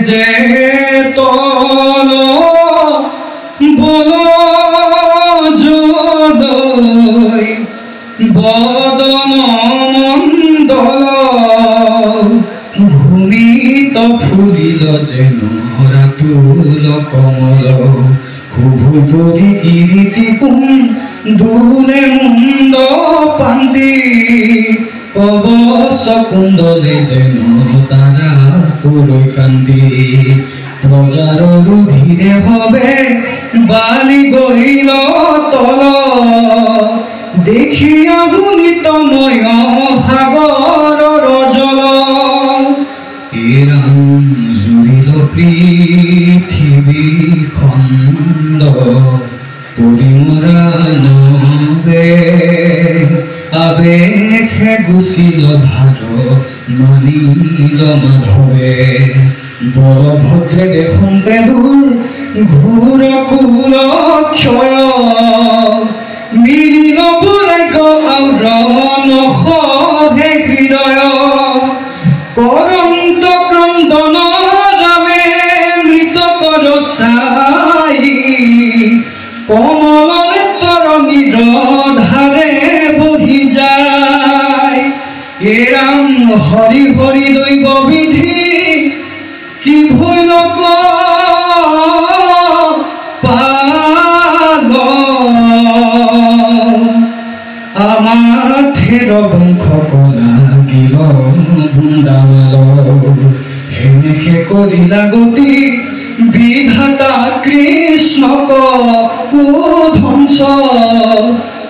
যে তল বল যদৈ বদন মণ্ডল ভূমিত ফুলিল যেন রাতুল কমল শুভু পরি গিরিটি কুম দুলে মুন্ড পান্তি কবচ কুণ্ডলে যেন তারা পুরৈ কান্তি প্রজার রুধিরে হবে বালি গইল তল দেখিয়া গুণিতময় সাগরর জল এরাম জুড়িল পৃথিবী খণ্ড পৰিমৰা নবে আবেশে গুচিল ভাৰ মানিল মাধৱে বলভদ্ৰে দেখোঁতে দূৰ ঘোৰ কুল ক্ষয় মিলিল বৈৰাগ্য আওৰণ সভে হৃদয় কৰন্ত ক্ৰন্দন ৰামে মৃতকৰ চাই কমল নেত্ৰৰ নিৰধাৰে বহি যায় এৰাম হৰি হৰি দৈব বিধি কি ভৈল পাল আমাৰ থেৰ বংশ লাগিল বৃন্দাবন হেনেকে কৰিলা গতি বিধাতা কৃষ্ণক কুধ্বংস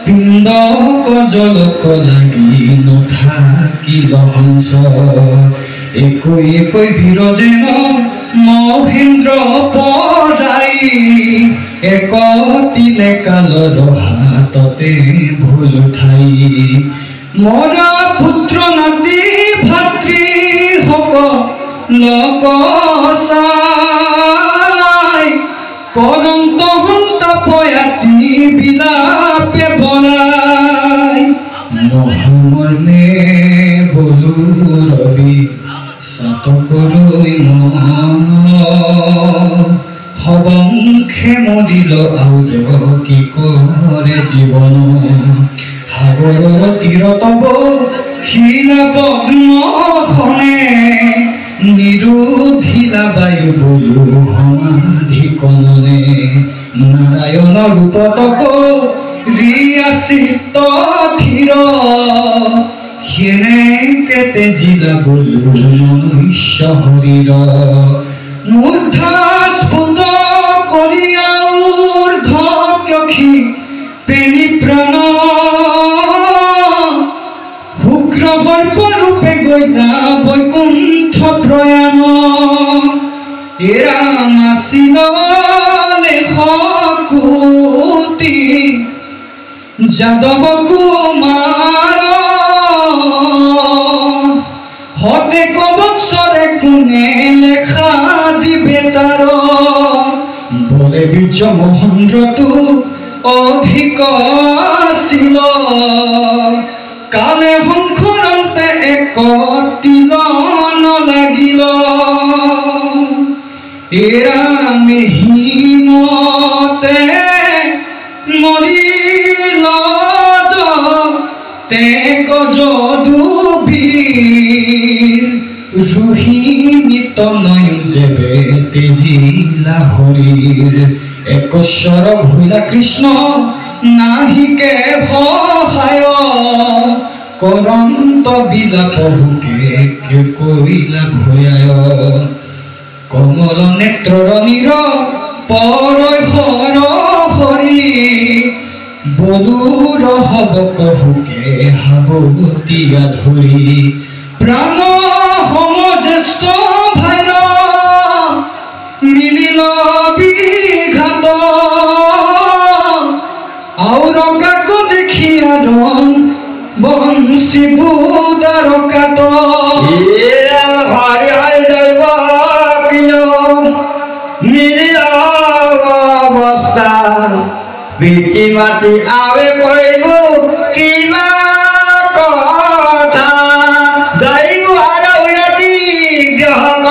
পিণ্ডক জলক লাগি নথাকিল হংস একৈ একৈ বীৰ যেন মহেন্দ্ৰ পৰাই একতিলে কালৰ হাততে ভুল ঠাই মৰা পুত্ৰ নাতি ভাতৃ সকলক চাই কৰন্ত সন্তাপয়াতি বিলাপে বলাই মহামৰ্মে বলো ৰবি চাতকৰৈ সবংখে মৰিল আউৰ কি কৰে জীৱন সাগৰৰ তীৰত শিলা পদ্মখনে নিৰোধিলা বায়ু বলো সমাধি কমনে নাৰায়ণ ৰূপতক ৰিয়া চিত্ত থিৰ সেনেকে তেজিলা বলো মনুষ্য শৰীৰ মূৰ্ধাস্ফুট কৰি ঊৰ্ধ্বকক্ষী পেনি প্ৰাণ সৰ্পৰূপে গইলা বৈকুণ্ঠ প্ৰয়াণ এৰাম আছিল লেখকোটি যাদৱ কুমাৰ হতে কবৎসৰে কোনে লেখা দিবে তাৰ বলে বীৰ্য মহেন্দ্ৰটো অধিক আছিল কালে সংসৰন্তে একতিল নলাগিল এৰামে হিমতে মৰিল তে যদুবীৰ ৰোহিণীত নয়ন যেবে তেজিলা হৰিৰ একস্বৰ ভৈলা কৃষ্ণ নাহিকে সহায় কৰন্ত বিলাপ ভোকে কৰিলা ভয়ায় কমল নেত্ৰৰ নীৰ পৰৈ হৰ হৰি বলুৰ হবক ভোকে সাৱতীয়া ধৰি প্ৰাণ সমজ্যেষ্ঠ ভাইৰ মিলিল বিঘাত আউৰ কাকো দেখিয়া ৰং বংশী বুদাৰ কাত হৰি হৰি দৈব মিলিল অৱস্থা পিতৃ মাতি আবে কইব কিবা কথা যাইব আৰু উন্নতি গ্ৰহক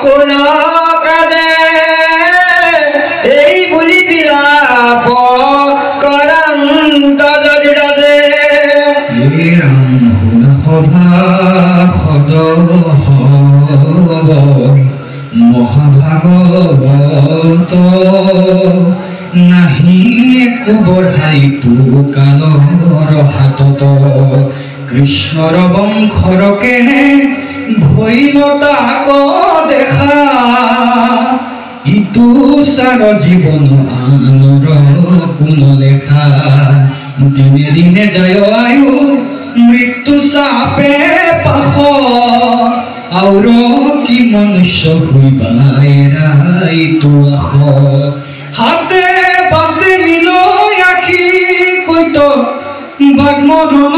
কোন মহাভাগৱত নাহি একো বঢ়াই কালৰ হাতত কৃষ্ণৰ বংশৰ কেনে ভৈল তাক দেখা ইটো চাৰ জীৱন আনৰ কোন লেখা দিনে দিনে যায় আয়ু মৃত্যু চাপে পাশ আউৰ কি মনুষ্য হইবা এৰাইতো আশ হাতে পাতে মিলৈ আখি কৈত বাগ্মধন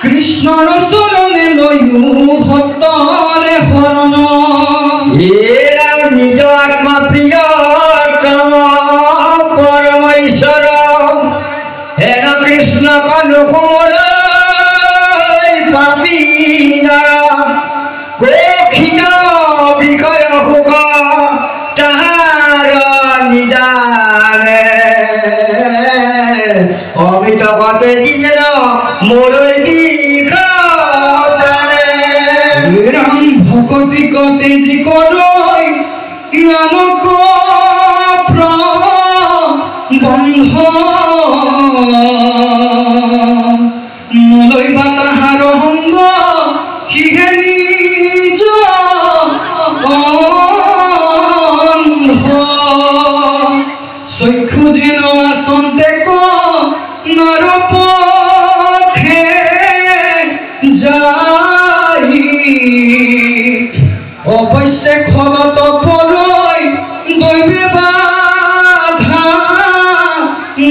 কৃষ্ণৰ চৰণে লৈও ভক্তৰে শৰণ এৰাম নিজ আত্মা প্ৰিয় কাম পৰম ঈশ্বৰ হেন কৃষ্ণ অনুকূল পাপী নৰ কৌশিক বিষয় সুখ তাহাৰ নিদানে অমিত কতে দিয়েন মোৰ বিষ ৰাম ভকতি কতে যি কৰৈ জ্ঞানক প্ৰবন্ধ নলৈবা তাহাৰ সংগ সিহে নিজ অন্ধ চক্ষু যেন আচন্তে ক নৰপথে যাই অৱশ্যে খলত পৰৈ দৈবে বাধা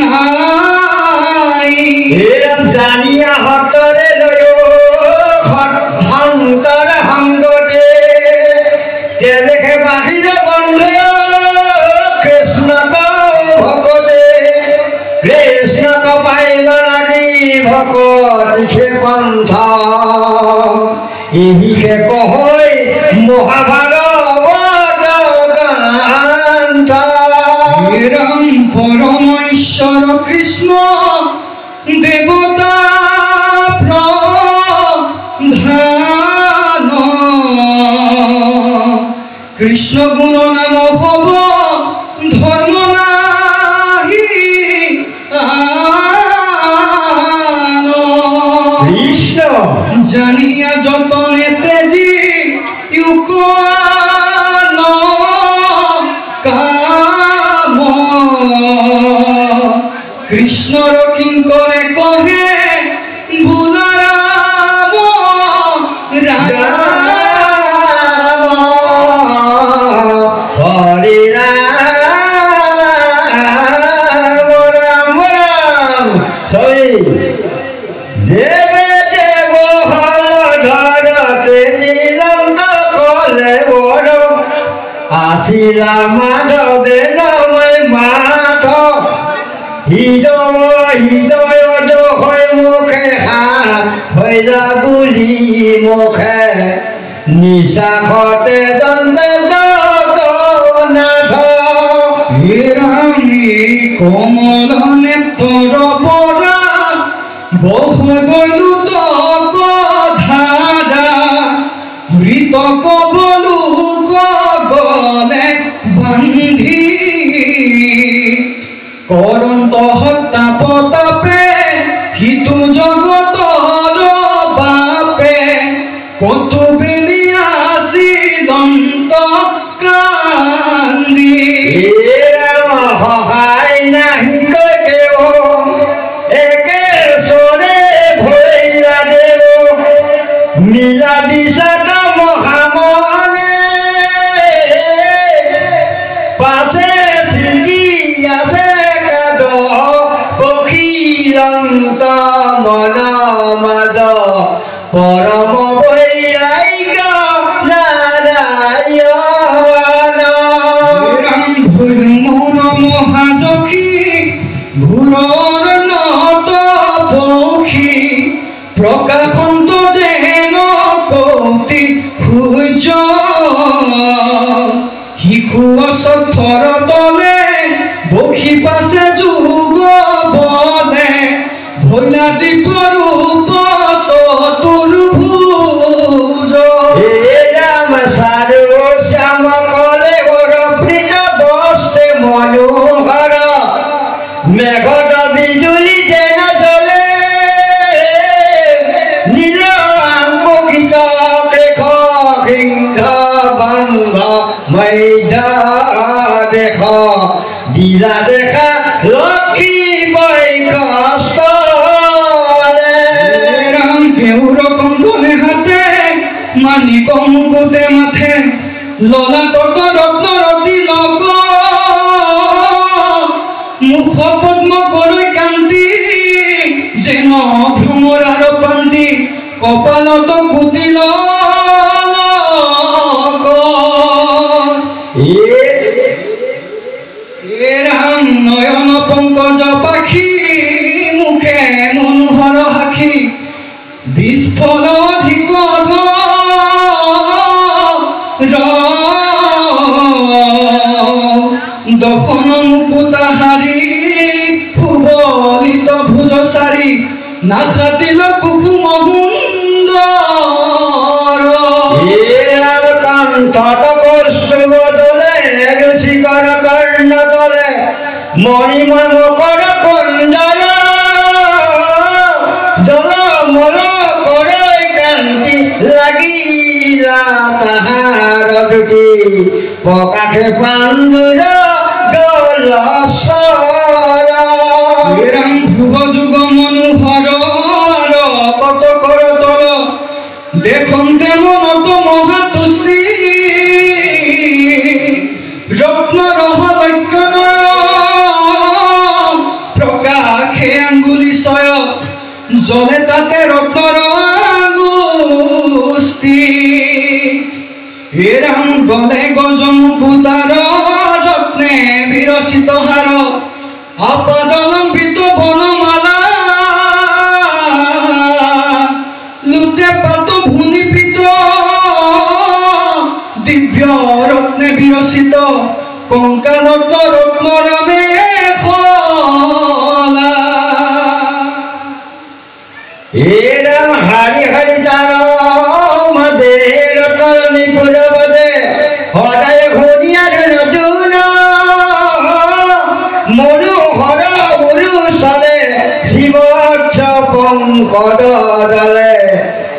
নাই এৰম জানিয়া হতৰে লয় সন্তৰ সংগতে তেনেকে বাহিৰে বন্ধ কৃষ্ণক ভকতে কৃষ্ণক পাইব লাগি ভকতিকে পন্থ এহিকে কহৈ মহাভাগৱত গ্ৰন্থ রাম পরম ঈশ্বর কৃষ্ণ দেবতা প্রধান কৃষ্ণ গুণ নাম হব ধর্ম নাহি আন কৃষ্ণ জানিয়া যতনে তেজি ইউকান কাম কৃষ্ণর কিঙ্করে কহে ভুলারাম রাম হরে রাম রাম রাম সই যেবে দেব হল ধরতে নীলঙ্গ কলে বড় আসিলা মাধবে নময় মাধব হৃদয় হৃদয় হয় মুখে হাত হইলা বুলি মুখে নিশাখতে দন্তে জগন্নাথ রামী কমল নেত্র পরা বহু বলু তক ধারা মৃতক বলু গলে বান্ধি করন্ত হত্যা পতাপে হিতু জগতর বাপে কত বেলিয়াসি দন্ত কান্দি এরম সহায় নাহি কেও একে সরে ভৈলা দেব নীলা বিষাদ মহামনে পাছে ছিগি আছে কাদ পখিলন্ত মন মাজ পরম বৈরাগ্য নারায়ণ রাম ভুল মোর মহাযখী ঘুরর নত পক্ষী প্রকাশন্ত যেন কৌতি সূর্য শিশু অসস্থর তলে বসি পাছে যুগ বলে ভৈলা দ্বীপ রূপ চতুর্ভুজ বন্ধ মৈধা দেখ দিলা দেখা লক্ষ্মী বৈকষ্ট রাম কেউর কন্ধনে হাতে মানিক মুকুতে মাথে ললা তত রত্নর তিলক মুখ পদ্ম করৈ কান্তি যেন ভ্রমরার পান্তি কপালত কুটিল রাম নয়ন পঙ্কজ পাখি মুখে মনোহর হাখি বিস্ফল অধিক দখন মুকুতাহারি সুবলিত ভুজ সারি নাখাতিল কুকুম কান্তট কৌস্তুভ দলে শিকর কর্ণ দলে মণিময় মকর কুঞ্জল জল মল করে কান্তি লাগিলা তাহার দুটি পকাখে পাণ্ডুর গলসর রাম ধ্রুব যুগ মনোহর কত কর তর দেখন্তে মনত মহাতুষ্টি রত্ন রহ লক্ষণ প্রকাশে আঙ্গুলি ছয় জলে তাতে রত্নর আঙ্গুষ্টি রাম গলে গজ মুকুতার যত্নে বিরসিত হার আপাদলম্বিত বনমালা লুটে পাত ভূনিপিত দিব্য রত্নে বিরসিত কঙ্কালত রত্ন রামে এরম হারি হারি তার মাঝে রতন নিপুর বদে হঠাৎ ঘনিয়ার নতুন মনোহর গুরু স্থলে শিবচ্ছ পঙ্কজ দলে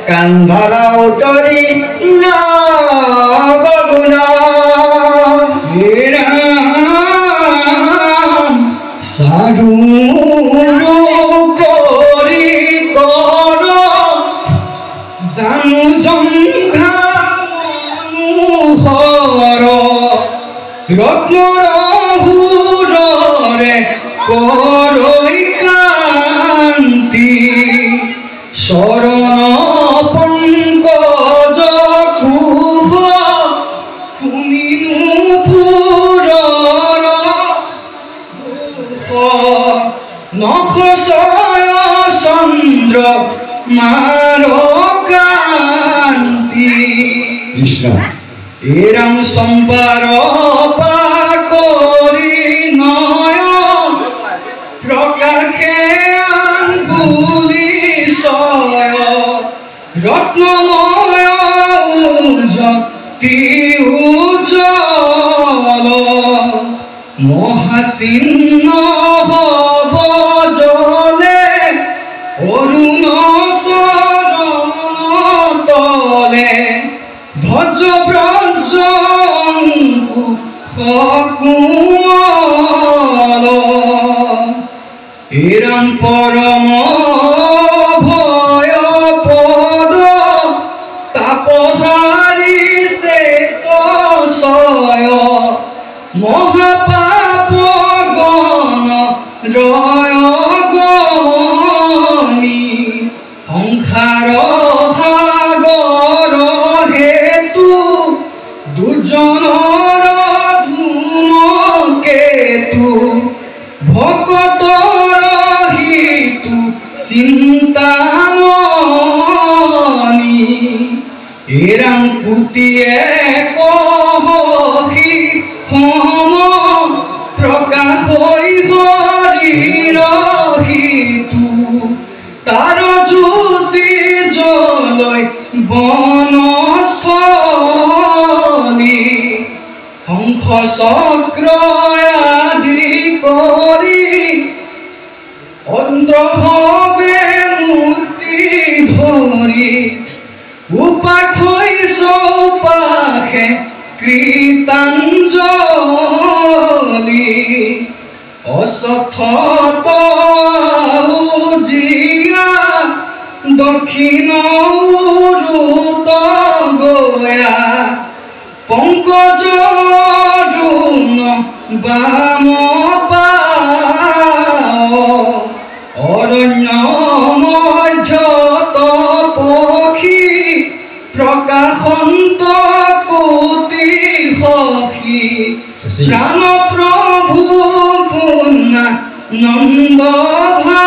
কান্ধর উতরি নবগুণ সারু করি কর জানু জঙ্ঘা মনোহর রত্নরহুরে করই কান্তি শরণ পঙ্কজ কুহ কুমিনু পুরর নখসয় চন্দ্র মার কান্তি কৃষ্ণ এরাম সম্পার পাকরি নয় প্রকাশে আঙ্গুলি ছয় রত্নময় জ্যোতি উজ্জ্বল মহাসিন্ন হব জলে অরুণ শরণ তলে ধ্বজ ব্রজ কুমল এরম পরম ভয় পদ তাপহারি সে তয় মহাপাপ গণ রয় গণী সংসার সাগর হেতু দুজনৰ ধূমকেতু ভকতৰ হিতু চিন্তামণি এৰাম কুটিয়ে কহি সম প্ৰকাশ হৈ হৰিৰ হিতু তাৰ জ্যোতি জ্বলৈ বনস্থলী শংখ চক্ৰ আদি কৰি অন্ধ্ৰভাৱে মূৰ্তি ধৰি উপাস হৈ চৌপাশে কৃতাঞ্জলি অসথত উজিয়া দক্ষিণ উৰুত গয়া পংকজ দ্ৰোণ বাম অৰণ্য মধ্যত পক্ষী প্ৰকাশন্ত কোটি সখী প্ৰাণ প্ৰভু পুণ্য নন্দ ভা